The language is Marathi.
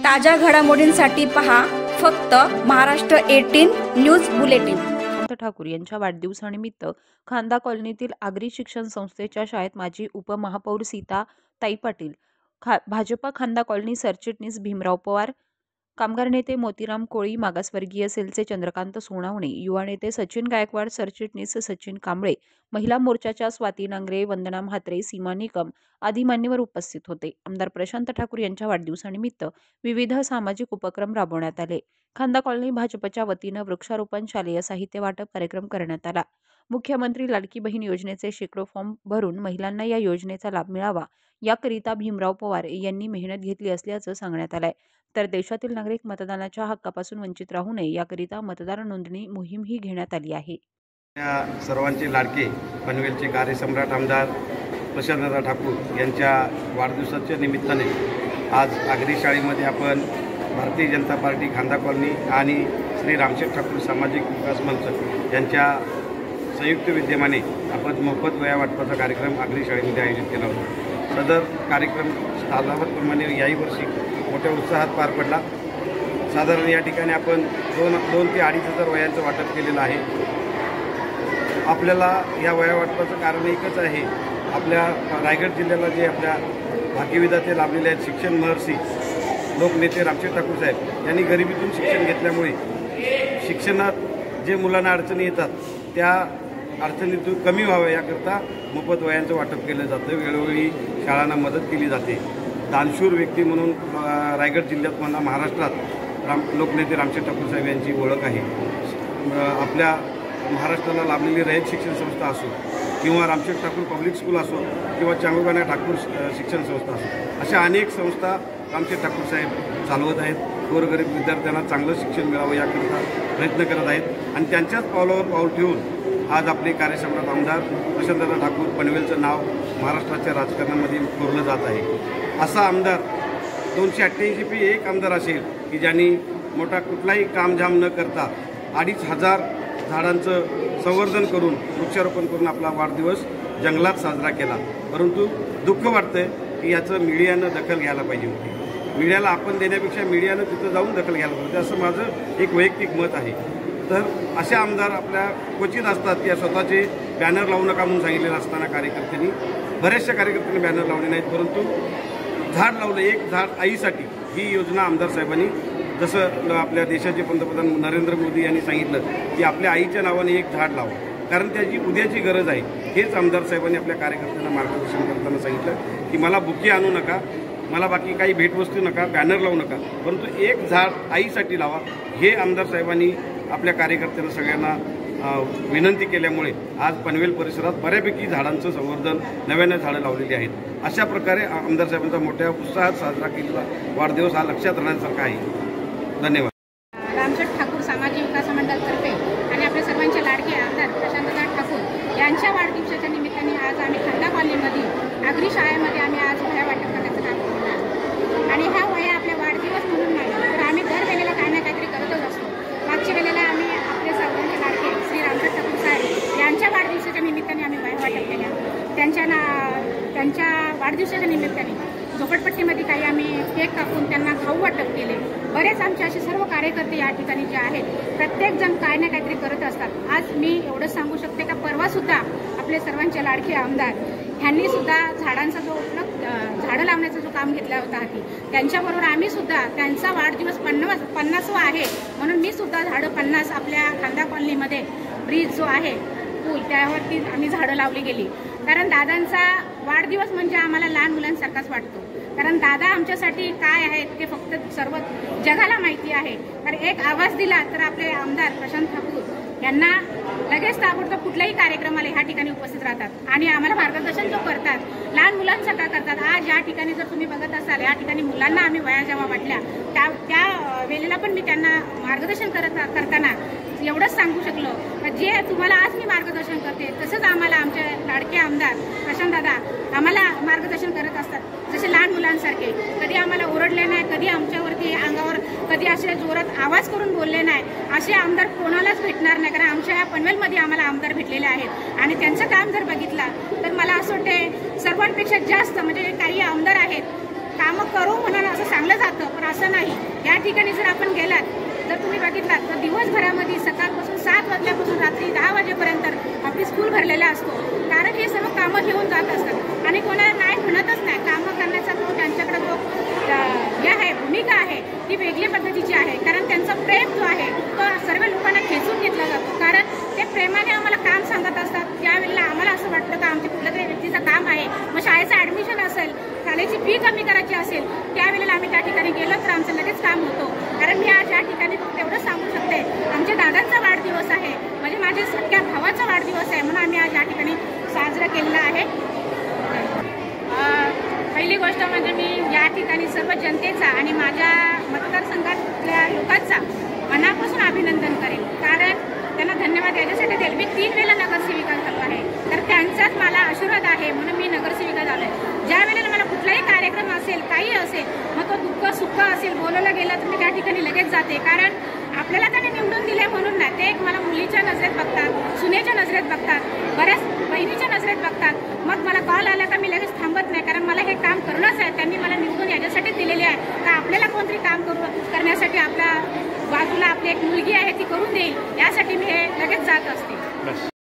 ताज्या घडामोडींसाठी पहा फक्त महाराष्ट्र 18 न्यूज बुलेटिन। ठाकूर यांच्या वाढदिवसानिमित्त खांदा कॉलनीतील आगरी शिक्षण संस्थेच्या शाळेत माजी उपमहापौर सीता ताई पाटील, भाजपा खांदा कॉलनी सरचिटणीस भीमराव पवार, कामगार नेते मोतीराम कोळी, मागासवर्गीय सेलचे चंद्रकांत सोनावणे, युवा नेते सचिन गायकवाड, सरचिटणीस सचिन कांबळे, महिला मोर्चाच्या स्वाती नांगरे, वंदना म्हात्रे, सीमा निकम आदी मान्यवर उपस्थित होते। आमदार प्रशांत ठाकूर यांच्या वाढदिवसानिमित्त विविध सामाजिक उपक्रम राबवण्यात आले। खांदा कॉलनी भाजपच्या वतीनं वृक्षारोपण, शालेय साहित्य वाटप कार्यक्रम करण्यात आला। मुख्यमंत्री लाडकी बहीण योजनेचे शेकडो फॉर्म भरून महिलांना या योजनेचा लाभ मिळावा याकरिता भीमराव पवार यांनी मेहनत घेतली असल्याचं सांगण्यात आलंय। तर देशातील नागरिक मतदानाच्या हक्कापासून वंचित राहू नये याकरिता मतदार नोंदणी मोहीमही घेण्यात आली आहे। सर्वांचे लाडके पनवेलचे कार्यसम्राट आमदार प्रशांत ठाकूर यांच्या वाढदिवसाच्या निमित्ताने आज आगरी शाळेमध्ये आपण भारतीय जनता पार्टी खांदा कॉलनी आणि श्री रामशेठ ठाकूर सामाजिक विकास मंच यांच्या संयुक्त विद्यमाने आपण मोफत वह्या वाटपाचा कार्यक्रम आगरी शाळेमध्ये आयोजित केला होता। सदर कार्यक्रम सालावतप्रमाणे याही वर्षी मोठ्या उत्साहात पार पडला। साधारण या ठिकाणी आपण 2 ते 2.5 वह्यांचं वाटप केलेलं आहे। आपल्याला या वह्या वाटपाचं कारण एकच आहे, आपल्या रायगड जिल्ह्याला जे आपल्या भाग्यविधाते लाभलेले आहेत शिक्षण महर्षी लोकनेते रामशेठ ठाकूर साहेब यांनी गरिबीतून शिक्षण घेतल्यामुळे शिक्षणात जे मुलांना अडचणी येतात त्या अडचणीतून कमी व्हाव्या याकरता मोफत वह्यांचं वाटप केलं जातं। वेळोवेळी शाळांना मदत केली जाते। दानशूर व्यक्ती म्हणून रायगड जिल्ह्यात म्हणा महाराष्ट्रात लोकनेते रामशेठ ठाकूर साहेब यांची ओळख आहे। आपल्या महाराष्ट्राला लाभलेली रयत शिक्षण संस्था असो किंवा रामशेठ ठाकूर पब्लिक स्कूल असो किंवा चांगोगाणा ठाकूर शिक्षण संस्था असो, अशा अनेक संस्था रामशेठ ठाकूर साहेब चालवत आहेत। गोरगरीब विद्यार्थ्यांना चांगलं शिक्षण मिळावं याकरता प्रयत्न करत आहेत आणि त्यांच्याच पावलावर पाऊल ठेवून आज आपले कार्यसम्राट आमदार प्रशांत ठाकूर पनवेलचं नाव महाराष्ट्राच्या राजकारणामध्ये कोरलं जात आहे। असा आमदार 288 पैकी एक आमदार असेल की ज्यांनी मोठा कुठलाही कामझाम न करता 2,500 झाडांचं संवर्धन करून वृक्षारोपण करून आपला वाढदिवस जंगलात साजरा केला। परंतु दुःख वाटतंय की याचं मीडियानं दखल घ्यायला पाहिजे होती। मीडियाला आपण देण्यापेक्षा मीडियानं तिथं जाऊन दखल घ्यायला पाहिजे असं माझं एक वैयक्तिक मत आहे। तर असे आमदार आपल्या क्वचित असतात की स्वतःचे बॅनर लावू नका म्हणून सांगितलेलं असताना कार्यकर्त्यांनी बऱ्याचशा कार्यकर्त्यांनी बॅनर लावले नाहीत, परंतु झाड लावलं, एक झाड आईसाठी ही योजना आमदार साहेबांनी, जसं आपल्या देशाचे पंतप्रधान नरेंद्र मोदी यांनी सांगितलं की आपल्या आईच्या नावाने एक झाड लावा, कारण त्याची उद्याची गरज आहे। हेच आमदार साहेबांनी आपल्या कार्यकर्त्यांना मार्गदर्शन करताना सांगितलं की मला बुके आणू नका, मला बाकी काही भेटवस्तू नका, बॅनर लावू नका, परंतु एक झाड आईसाठी लावा। हे आमदार साहेबांनी आपल्या कार्यकर्त्यांना सगळ्यांना विनंती केल्यामुळे आज पनवेल परिसरात बऱ्यापैकी झाडांचं संवर्धन, नव्यानं झाडं लावलेली आहेत। अशा प्रकारे आमदार साहेबांचा मोठ्या उत्साहात साजरा केलेला वाढदिवस हा लक्षात राहण्यासारखा आहे। धन्यवाद। रामशेठ ठाकूर सामाजिक विकास मंडळातर्फे आणि आपल्या सर्वांचे लाडके आमदार प्रशांत ठाकूर यांच्या वाढदिवसाच्या निमित्ताने आज आम्ही खांदा कॉलनीमध्ये आगरी शाळेमध्ये आम्ही आज वह्या वाटप करण्याचं काम केलं आहे। आणि ह्या वह्या आपल्या वाढदिवस म्हणून नाही, तर आम्ही दर वेळेला काही ना काहीतरी करतच असतो। मागच्या वेळेला आम्ही आपले सर्वांचे लाडके श्री रामशेठ ठाकूर साहेब यांच्या वाढदिवसाच्या निमित्ताने आम्ही वह्या वाटप केल्या। त्यांच्या वाढदिवसाच्या निमित्ताने झोपडपट्टीमध्ये काही आम्ही केक कापून त्यांना खाऊ वाटप केले। बरेच आमचे असे सर्व कार्यकर्ते या ठिकाणी जे आहेत, प्रत्येकजण काय ना काहीतरी करत असतात। आज मी एवढंच सांगू शकते का परवासुद्धा आपले सर्वांचे लाडके आमदार ह्यांनी सुद्धा झाडांचा जो झाडं लावण्याचा जो काम घेतला होता हाती, त्यांच्याबरोबर आम्ही सुद्धा त्यांचा वाढदिवस 50वा आहे म्हणून मी सुद्धा झाडं 50 आपल्या खांदा कॉलनीमध्ये ब्रिज जो आहे पूल त्यावरती आम्ही झाडं लावली गेली। कारण दादांचा वाढदिवस म्हणजे आम्हाला लहान मुलांसारखाच वाटतो, कारण दादा आमच्यासाठी काय आहेत ते फक्त सर्व जगाला माहिती आहे। तर एक आवाज दिला तर आपले आमदार प्रशांत ठाकूर यांना लगेच ताबडतोब कुठल्याही कार्यक्रमाला ह्या ठिकाणी उपस्थित राहतात आणि आम्हाला मार्गदर्शन जो करतात, लहान मुलांसारखा करतात। आज या ठिकाणी जर तुम्ही बघत असाल, या ठिकाणी मुलांना आम्ही वह्या जेव्हा वाटल्या त्या वेळेला पण मी त्यांना मार्गदर्शन करताना एवढंच सांगू शकलो, जे तुम्हाला आज मी मार्गदर्शन करते तसंच आम्हाला आमचे लाडके आमदार प्रशांत दादा आम्हाला मार्गदर्शन करत असतात, जसे लहान मुलांसारखे। कधी आम्हाला ओरडले नाही, कधी आमच्यावरती अंगावर कधी असे जोरात आवाज करून बोलले नाही। असे आमदार कोणालाच भेटणार नाही, कारण आमच्या या पनवेलमध्ये आम्हाला आमदार भेटलेले आहेत आणि त्यांचं काम जर बघितलं तर मला असं वाटते सर्वांपेक्षा जास्त, म्हणजे काही आमदार आहेत कामं करू म्हणून असं सांगलं जातं, पण असं नाही. या ठिकाणी जर आपण गेलात, जर तुम्ही बघितलात तर दिवसभरामध्ये सकाळपासून 7 वाजल्यापासून रात्री 10 वाजेपर्यंत आपली स्कूल भरलेला असतो. कारण हे सर्व कामं घेऊन जात असतात आणि कोणाला नाही म्हणतच नाही. कामं करण्याचा तो त्यांच्याकडे जो हे आहे, भूमिका आहे ती वेगळ्या पद्धतीची आहे. कारण त्यांचा प्रेम जो आहे तो सर्व लोकांना खेचून घेतला जातो. कारण ते प्रेमाने आम्हाला काम सांगत असतात. त्यावेळेला आम्हाला असं वाटतं का आमच्या कुठल्या तरी व्यक्तीचं काम आहे, मग शाळेचं ॲडमिशन असेल, शाळेची फी कमी करायची असेल, त्यावेळेला आम्ही त्या ठिकाणी गेलो तर आमचं लगेच काम होतो. कारण मी आज या ठिकाणी फक्त एवढं सांगू शकते, आमच्या दादांचा वाढदिवस आहे, म्हणजे माझ्या सख्या भावाचा वाढदिवस आहे, म्हणून आम्ही आज या ठिकाणी साजरा केलेला आहे. पहिली गोष्ट म्हणजे मी या ठिकाणी सर्व जनतेचा आणि माझ्या मतदारसंघातल्या लोकांचा मनापासून अभिनंदन करेन. कारण त्यांना धन्यवाद याच्यासाठी देईल. मी 3 वेळेला नगरसेविका झालो आहे, तर त्यांचाच मला आशीर्वाद आहे म्हणून मी नगरसेविका झालो आहे. ज्या वेळेला मला कुठलाही कार्यक्रम असेल, काही असेल, मग तो दुःख सुख असेल, बोलायला गेलं तर मी त्या ठिकाणी लगेच जाते. कारण आपल्याला त्याने निवडून दिले म्हणून नाही, ते एक मला मुलीच्या नजरेत बघतात, सुनेच्या नजरेत बघतात, बऱ्याच बहिणीच्या नजरेत बघतात. मग मला कॉल आला का मी लगेच थांबत नाही, कारण मला हे काम करूनच आहे. त्यांनी मला निवडून याच्यासाठी दिलेले आहे का आपल्याला कोणतरी काम करण्यासाठी आपल्या बाजूला आपली एक मुलगी आहे ती करून देईल, यासाठी मी हे लगेच जात असते.